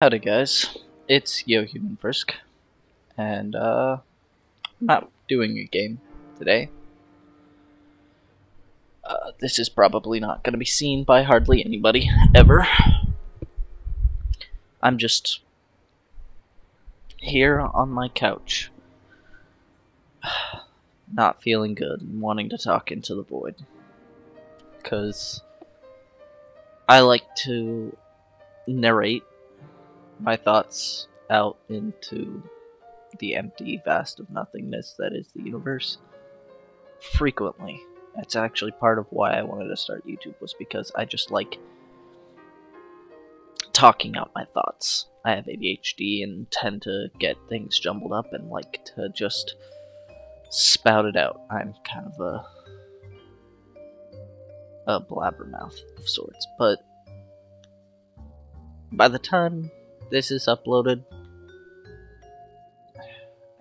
Howdy guys, it's Human Frisk, and I'm not doing a game today. This is probably not going to be seen by hardly anybody, ever. I'm just here on my couch, not feeling good and wanting to talk into the void. Because I like to narrate my thoughts out into the empty vast of nothingness that is the universe frequently. That's actually part of why I wanted to start YouTube, was because I just like talking out my thoughts. I have ADHD and tend to get things jumbled up and like to just spout it out. I'm kind of a blabbermouth of sorts, but by the time this is uploaded,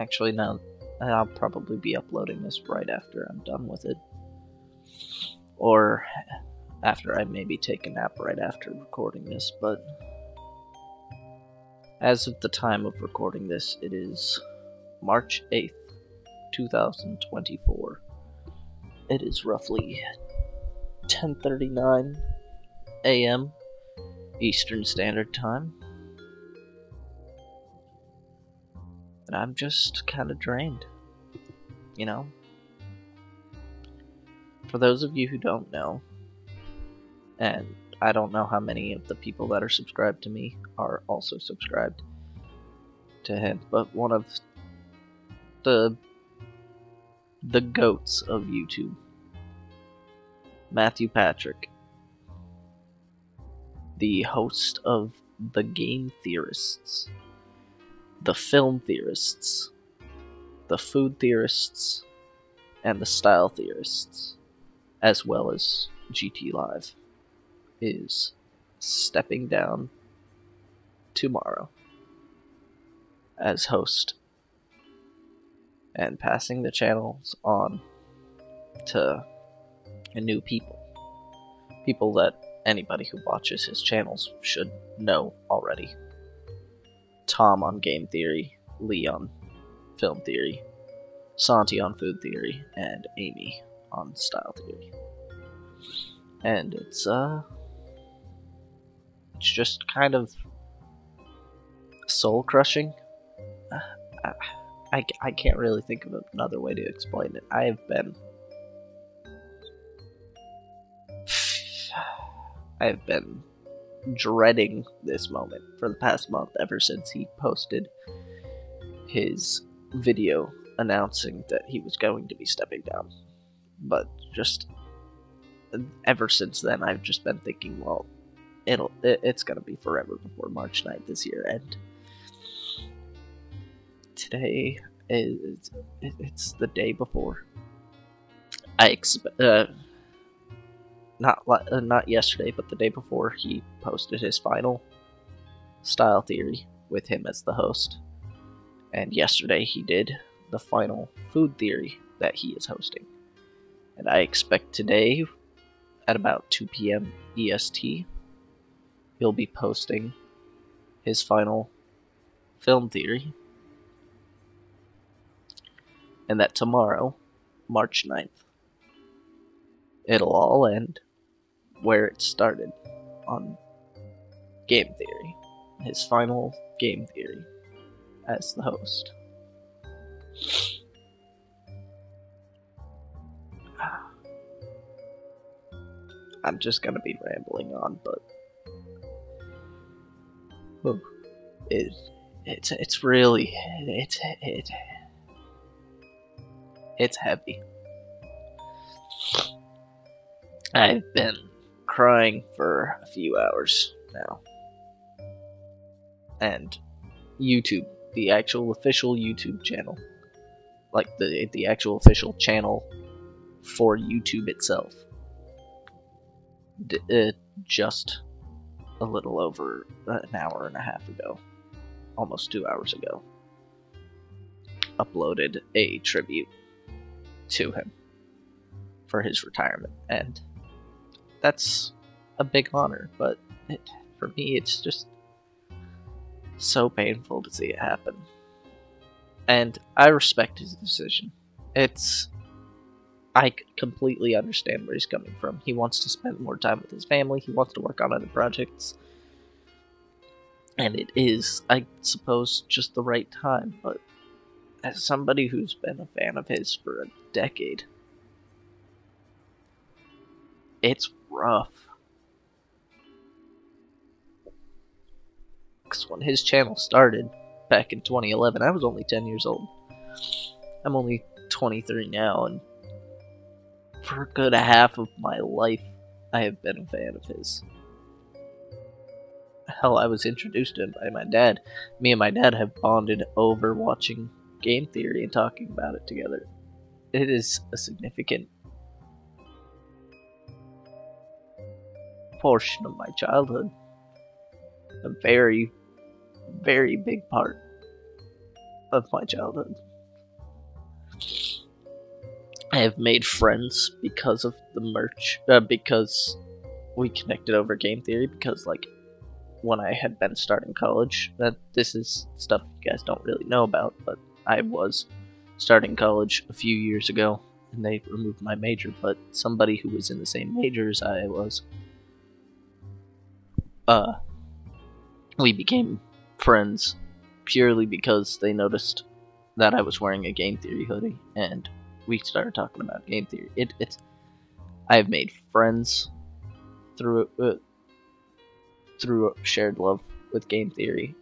actually no, I'll probably be uploading this right after I'm done with it. Or after I maybe take a nap right after recording this, but as of the time of recording this, it is March 8th, 2024. It is roughly 10:39 a.m. Eastern Standard Time. And I'm just kind of drained, you know? For those of you who don't know, and I don't know how many of the people that are subscribed to me are also subscribed to him, but one of the goats of YouTube, Matthew Patrick, the host of The Game Theorists, The Film Theorists, The Food Theorists, and The Style Theorists, as well as GT Live, is stepping down tomorrow as host and passing the channels on to new people. People that anybody who watches his channels should know already. Tom on Game Theory, Lee on Film Theory, Santi on Food Theory, and Amy on Style Theory. And it's just kind of soul-crushing. I can't really think of another way to explain it. I've been dreading this moment for the past month, ever since he posted his video announcing that he was going to be stepping down. But just ever since then, I've just been thinking, well, it's gonna be forever before March 9th this year, and today it's the day before. I expect not yesterday, but the day before, he posted his final Style Theory with him as the host, and yesterday he did the final Food Theory that he is hosting. And I expect today, at about 2 p.m. EST, he'll be posting his final Film Theory. And that tomorrow, March 9th, it'll all end where it started, on Game Theory. His final Game Theory as the host. I'm just gonna be rambling on, but it's really it's heavy. I've been crying for a few hours now, and YouTube, the actual official YouTube channel, like the actual official channel for YouTube itself, just a little over an hour and a half ago, almost 2 hours ago, uploaded a tribute to him for his retirement, and that's a big honor, but for me it's just So painful to see it happen. And I respect his decision. I completely understand where he's coming from. He wants to spend more time with his family, he wants to work on other projects. And it is, I suppose, just the right time, but as somebody who's been a fan of his for a decade, it's rough. Because when his channel started, back in 2011, I was only 10 years old. I'm only 23 now, and for a good half of my life, I have been a fan of his. Hell, I was introduced to him by my dad. Me and my dad have bonded over watching game theory and talking about it together. It is a significant portion of my childhood. A very, very big part of my childhood. I have made friends because of the merch, because we connected over game theory, because, like, when I had been starting college, this is stuff you guys don't really know about, but I was starting college a few years ago, and they removed my major, but somebody who was in the same major as I was, we became friends purely because they noticed that I was wearing a game theory hoodie, and we started talking about game theory. I have made friends through shared love with game theory.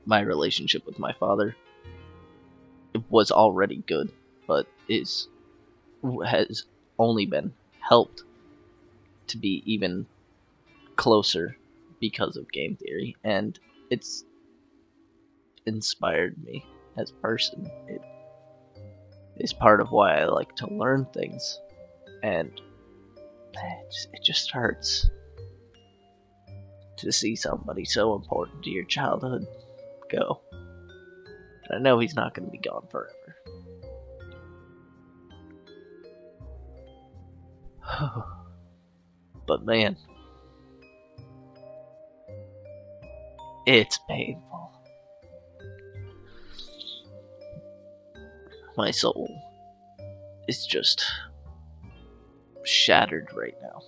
My relationship with my father was already good, but has only been helped to be even closer because of game theory, and it's inspired me as a person. It is part of why I like to learn things, and it just hurts to see somebody so important to your childhood go. And I know he's not going to be gone forever. But man, it's painful. My soul is just shattered right now.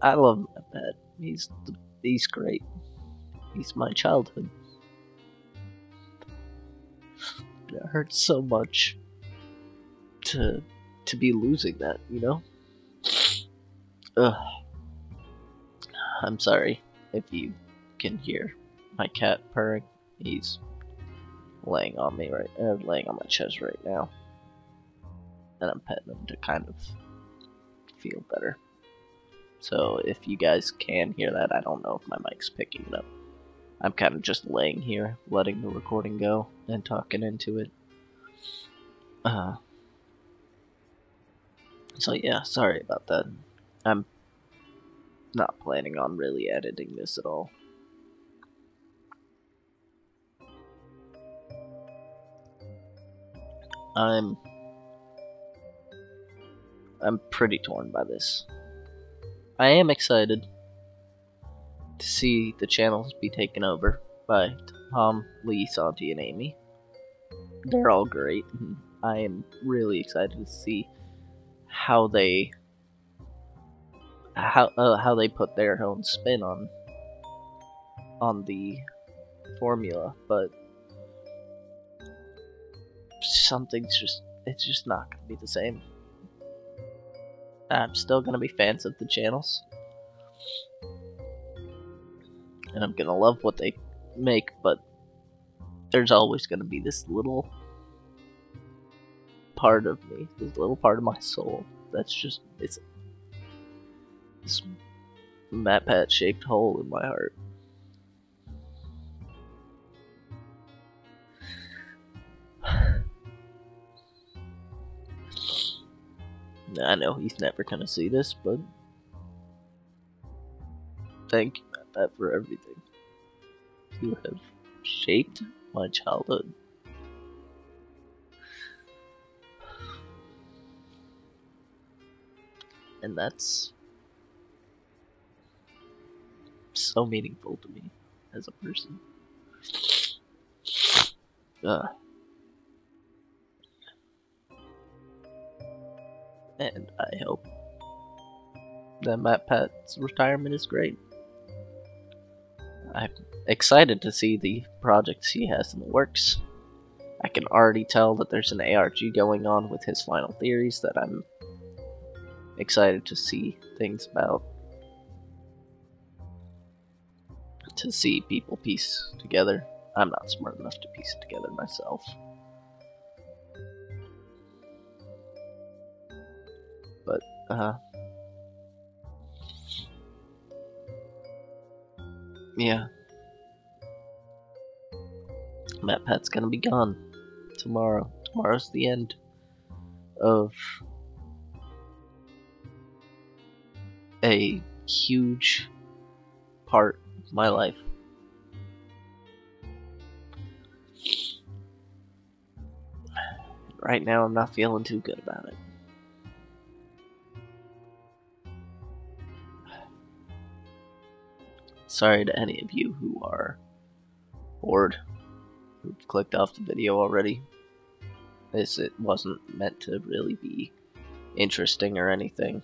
I love MatPat. He's great. He's my childhood. It hurts so much to be losing that, you know? Ugh. I'm sorry if you can hear my cat purring. He's laying on my chest right now, and I'm petting him to kind of feel better. So if you guys can hear that, I don't know if my mic's picking it up. I'm kind of just laying here, letting the recording go, and talking into it. So yeah, sorry about that. I'm not planning on really editing this at all. I'm pretty torn by this. I am excited to see the channels be taken over by Tom, Lee, Santi, and Amy. They're all great, and I am really excited to see how they put their own spin on the formula, but it's just not gonna be the same. I'm still gonna be fans of the channels, and I'm gonna love what they make, but there's always gonna be this little part of me, this little part of my soul that's just, it's this MatPat shaped hole in my heart. I know he's never gonna see this, but thank you, MatPat, for everything. You have shaped my childhood. And that's so meaningful to me as a person. And I hope that MatPat's retirement is great. I'm excited to see the projects he has in the works. I can already tell that there's an ARG going on with his final theories that I'm excited to see things about. To see people piece together. I'm not smart enough to piece it together myself. But, yeah. MatPat's gonna be gone tomorrow. Tomorrow's the end of a huge part of my life. Right now, I'm not feeling too good about it. Sorry to any of you who are bored, who've clicked off the video already. It wasn't meant to really be interesting or anything.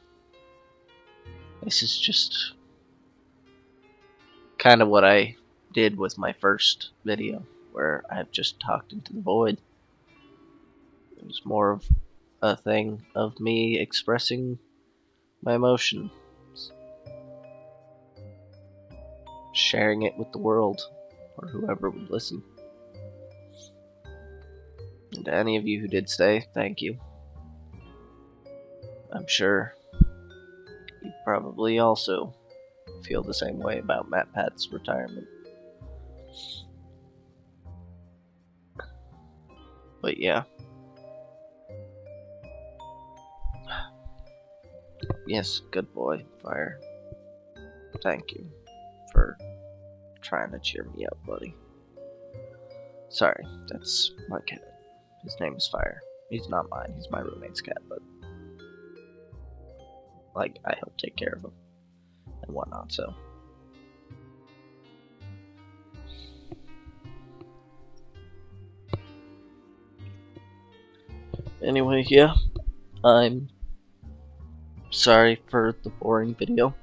This is just kind of what I did with my first video, where I've just talked into the void. It was more of a thing of me expressing my emotions, sharing it with the world, or whoever would listen. And to any of you who did stay, thank you. I'm sure you probably also feel the same way about MatPat's retirement. But yeah. Yes, good boy, Fire. Thank you for trying to cheer me up, buddy. Sorry, that's my cat. His name is Fire. He's not mine, he's my roommate's cat, but like, I help take care of him and whatnot, so. Anyway, yeah, I'm sorry for the boring video.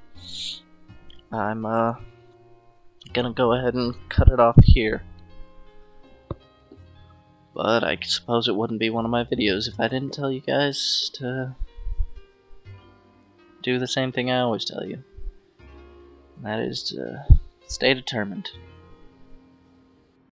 I'm gonna go ahead and cut it off here. But I suppose it wouldn't be one of my videos if I didn't tell you guys to do the same thing I always tell you. And that is to stay determined.